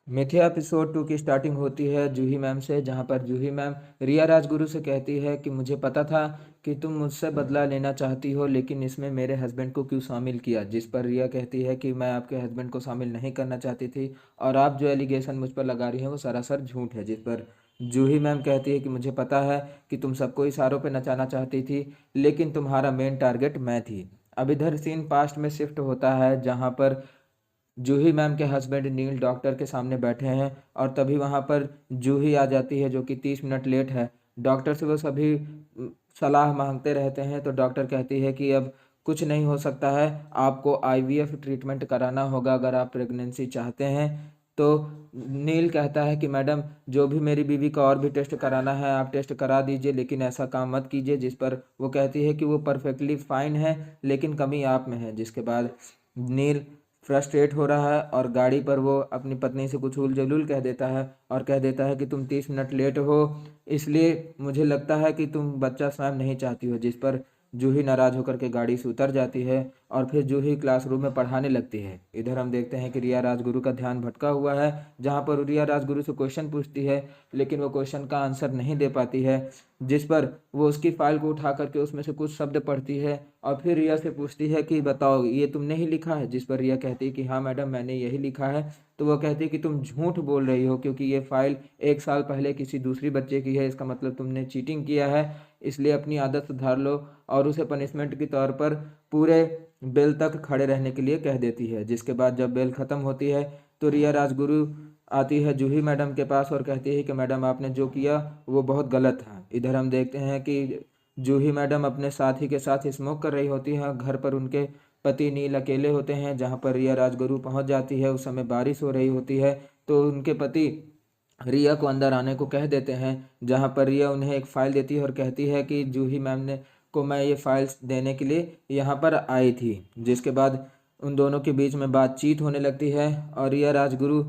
मिथिया एपिसोड 2 की स्टार्टिंग होती है जूही मैम से, जहाँ पर जूही मैम रिया राजगुरु से कहती है कि मुझे पता था कि तुम मुझसे बदला लेना चाहती हो, लेकिन इसमें मेरे हस्बैंड को क्यों शामिल किया। जिस पर रिया कहती है कि मैं आपके हस्बैंड को शामिल नहीं करना चाहती थी और आप जो एलिगेशन मुझ पर लगा रही हैं वो सरासर झूठ है। जिस पर जूही मैम कहती है कि मुझे पता है कि तुम सबको इशारों पे नचाना चाहती थी, लेकिन तुम्हारा मेन टारगेट मैं थी। अब इधर सीन पास्ट में शिफ्ट होता है, जहाँ पर जूही मैम के हस्बैंड नील डॉक्टर के सामने बैठे हैं और तभी वहां पर जूही आ जाती है, जो कि 30 मिनट लेट है। डॉक्टर से वो सभी सलाह मांगते रहते हैं, तो डॉक्टर कहती है कि अब कुछ नहीं हो सकता है, आपको आईवीएफ ट्रीटमेंट कराना होगा अगर आप प्रेगनेंसी चाहते हैं। तो नील कहता है कि मैडम, जो भी मेरी बीवी का और भी टेस्ट कराना है आप टेस्ट करा दीजिए, लेकिन ऐसा काम मत कीजिए। जिस पर वो कहती है कि वो परफेक्टली फाइन है, लेकिन कमी आप में है। जिसके बाद नील फ्रस्ट्रेट हो रहा है और गाड़ी पर वो अपनी पत्नी से कुछ उल जलूल कह देता है और कह देता है कि तुम 30 मिनट लेट हो, इसलिए मुझे लगता है कि तुम बच्चा स्वयं नहीं चाहती हो। जिस पर जूही नाराज होकर के गाड़ी से उतर जाती है और फिर जूही क्लासरूम में पढ़ाने लगती है। इधर हम देखते हैं कि रिया राजगुरु का ध्यान भटका हुआ है, जहाँ पर रिया राजगुरु से क्वेश्चन पूछती है, लेकिन वो क्वेश्चन का आंसर नहीं दे पाती है। जिस पर वो उसकी फाइल को उठा करके उसमें से कुछ शब्द पढ़ती है और फिर रिया से पूछती है कि बताओ ये तुमने ही लिखा है। जिस पर रिया कहती है कि हाँ मैडम, मैंने यही लिखा है। तो वो कहती है कि तुम झूठ बोल रही हो, क्योंकि ये फाइल 1 साल पहले किसी दूसरी बच्चे की है, इसका मतलब तुमने चीटिंग किया है, इसलिए अपनी आदत सुधार लो। और उसे पनिशमेंट के तौर पर पूरे बेल तक खड़े रहने के लिए कह देती है। जिसके बाद जब बेल खत्म होती है तो रिया राजगुरु आती है जूही मैडम के पास और कहती है कि मैडम, आपने जो किया वो बहुत गलत था। इधर हम देखते हैं कि जूही मैडम अपने साथी के साथ स्मोक कर रही होती हैं। घर पर उनके पति नील अकेले होते हैं। जहाँ पर रिया राजगुरु पहुंच जाती है, उस समय बारिश हो रही होती है, तो उनके पति रिया को अंदर आने को कह देते हैं। जहाँ पर रिया उन्हें एक फाइल देती है और कहती है कि जूही मैम ने को मैं ये फाइल्स देने के लिए यहाँ पर आई थी। जिसके बाद उन दोनों के बीच में बातचीत होने लगती है और रिया राजगुरु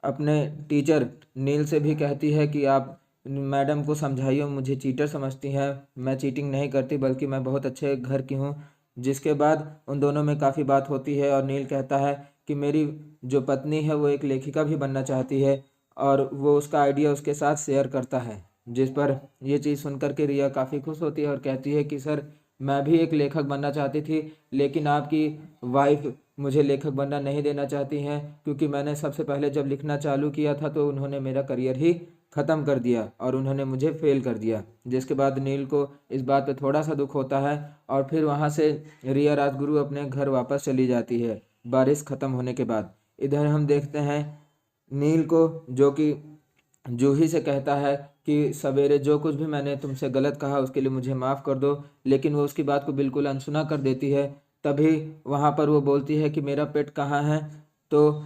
अपने टीचर नील से भी कहती है कि आप मैडम को समझाइए, मुझे चीटर समझती हैं, मैं चीटिंग नहीं करती बल्कि मैं बहुत अच्छे घर की हूँ। जिसके बाद उन दोनों में काफ़ी बात होती है और नील कहता है कि मेरी जो पत्नी है वो एक लेखिका भी बनना चाहती है और वो उसका आइडिया उसके साथ शेयर करता है। जिस पर ये चीज़ सुनकर के रिया काफ़ी खुश होती है और कहती है कि सर, मैं भी एक लेखक बनना चाहती थी, लेकिन आपकी वाइफ मुझे लेखक बनना नहीं देना चाहती हैं, क्योंकि मैंने सबसे पहले जब लिखना चालू किया था तो उन्होंने मेरा करियर ही ख़त्म कर दिया और उन्होंने मुझे फेल कर दिया। जिसके बाद नील को इस बात पे थोड़ा सा दुख होता है और फिर वहाँ से रिया राजगुरु अपने घर वापस चली जाती है बारिश ख़त्म होने के बाद। इधर हम देखते हैं नील को, जो कि जूही से कहता है कि सवेरे जो कुछ भी मैंने तुमसे गलत कहा उसके लिए मुझे माफ़ कर दो, लेकिन वो उसकी बात को बिल्कुल अनसुना कर देती है। तभी वहाँ पर वो बोलती है कि मेरा पेट कहाँ है। तो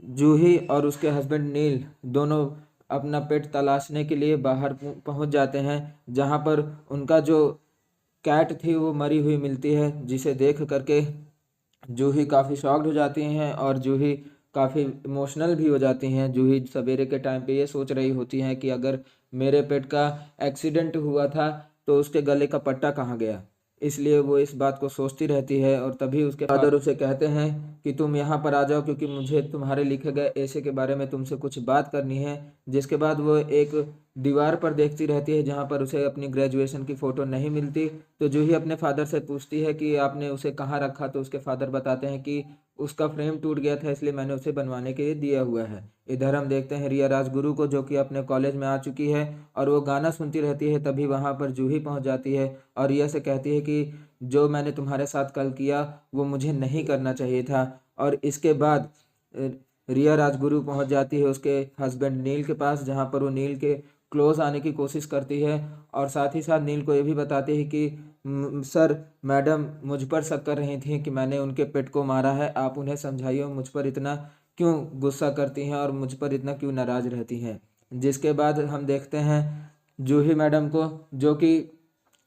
जूही और उसके हस्बैंड नील दोनों अपना पेट तलाशने के लिए बाहर पहुँच जाते हैं, जहाँ पर उनका जो कैट थी वो मरी हुई मिलती है, जिसे देख करके जूही काफ़ी शॉक्ड हो जाती हैं और जूही काफ़ी इमोशनल भी हो जाती हैं। जूही सवेरे के टाइम पे ये सोच रही होती हैं कि अगर मेरे पेट का एक्सीडेंट हुआ था तो उसके गले का पट्टा कहाँ गया। इसलिए वो इस बात को सोचती रहती है और तभी उसके फादर उसे कहते हैं कि तुम यहाँ पर आ जाओ, क्योंकि मुझे तुम्हारे लिखे गए ऐसे के बारे में तुमसे कुछ बात करनी है। जिसके बाद वो एक दीवार पर देखती रहती है, जहाँ पर उसे अपनी ग्रेजुएशन की फ़ोटो नहीं मिलती। तो जूही अपने फादर से पूछती है कि आपने उसे कहाँ रखा, तो उसके फादर बताते हैं कि उसका फ्रेम टूट गया था, इसलिए मैंने उसे बनवाने के लिए दिया हुआ है। इधर हम देखते हैं रिया राजगुरु को, जो कि अपने कॉलेज में आ चुकी है और वो गाना सुनती रहती है। तभी वहाँ पर जूही पहुँच जाती है और रिया से कहती है कि जो मैंने तुम्हारे साथ कल किया वो मुझे नहीं करना चाहिए था। और इसके बाद अ, रिया राजगुरु पहुँच जाती है उसके हस्बैंड नील के पास, जहाँ पर वो नील के क्लोज आने की कोशिश करती है और साथ ही साथ नील को ये भी बताती है कि सर, मैडम मुझ पर शक कर रही थी कि मैंने उनके पेट को मारा है, आप उन्हें समझाइए मुझ पर इतना क्यों गुस्सा करती हैं और मुझ पर इतना क्यों नाराज रहती हैं। जिसके बाद हम देखते हैं जूही मैडम को, जो कि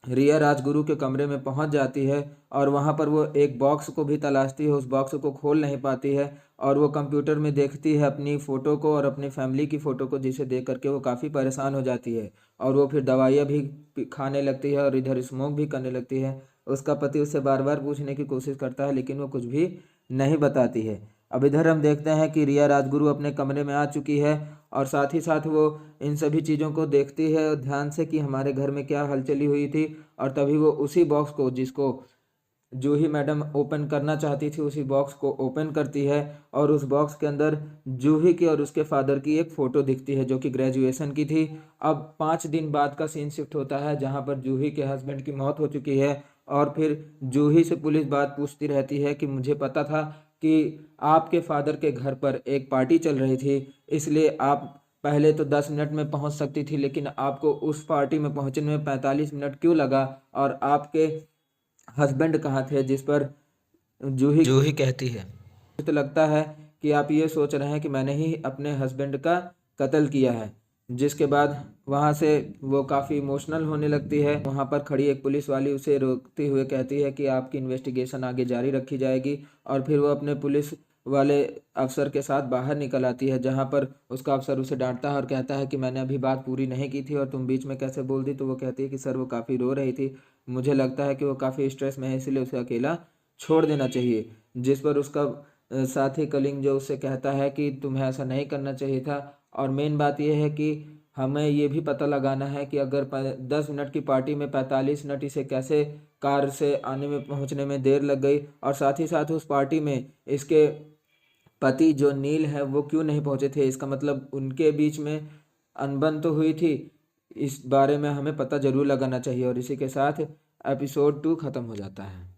रिया राजगुरु के कमरे में पहुंच जाती है और वहां पर वो एक बॉक्स को भी तलाशती है, उस बॉक्स को खोल नहीं पाती है और वो कंप्यूटर में देखती है अपनी फ़ोटो को और अपनी फैमिली की फ़ोटो को, जिसे देख करके वो काफ़ी परेशान हो जाती है और वो फिर दवाइयाँ भी खाने लगती है और इधर स्मोक भी करने लगती है। उसका पति उससे बार बार पूछने की कोशिश करता है, लेकिन वो कुछ भी नहीं बताती है। अब इधर हम देखते हैं कि रिया राजगुरु अपने कमरे में आ चुकी है और साथ ही साथ वो इन सभी चीज़ों को देखती है ध्यान से कि हमारे घर में क्या हलचली हुई थी। और तभी वो उसी बॉक्स को जिसको जूही मैडम ओपन करना चाहती थी उसी बॉक्स को ओपन करती है और उस बॉक्स के अंदर जूही की और उसके फादर की एक फ़ोटो दिखती है जो कि ग्रेजुएशन की थी। अब 5 दिन बाद का सीन शिफ्ट होता है जहाँ पर जूही के हस्बैंड की मौत हो चुकी है और फिर जूही से पुलिस बात पूछती रहती है कि मुझे पता था कि आपके फादर के घर पर एक पार्टी चल रही थी, इसलिए आप पहले तो 10 मिनट में पहुंच सकती थी, लेकिन आपको उस पार्टी में पहुंचने में 45 मिनट क्यों लगा? और आपके हस्बैंड कहाँ थे? जिस पर जूही जूही कहती है, तो लगता है कि आप ये सोच रहे हैं कि मैंने ही अपने हस्बैंड का कत्ल किया है। जिसके बाद वहाँ से वो काफ़ी इमोशनल होने लगती है। वहाँ पर खड़ी एक पुलिस वाली उसे रोकते हुए कहती है कि आपकी इन्वेस्टिगेशन आगे जारी रखी जाएगी। और फिर वो अपने पुलिस वाले अफसर के साथ बाहर निकल आती है जहाँ पर उसका अफसर उसे डांटता है और कहता है कि मैंने अभी बात पूरी नहीं की थी और तुम बीच में कैसे बोल दी? तो वो कहती है कि सर वो काफ़ी रो रही थी, मुझे लगता है कि वो काफ़ी स्ट्रेस में है, इसलिए उसे अकेला छोड़ देना चाहिए। जिस पर उसका साथी कलिंग जो उससे कहता है कि तुम्हें ऐसा नहीं करना चाहिए था। और मेन बात यह है कि हमें ये भी पता लगाना है कि अगर 10 मिनट की पार्टी में 45 मिनट इसे कैसे कार से आने में पहुंचने में देर लग गई, और साथ ही साथ उस पार्टी में इसके पति जो नील है वो क्यों नहीं पहुंचे थे? इसका मतलब उनके बीच में अनबन तो हुई थी। इस बारे में हमें पता जरूर लगाना चाहिए। और इसी के साथ एपिसोड 2 खत्म हो जाता है।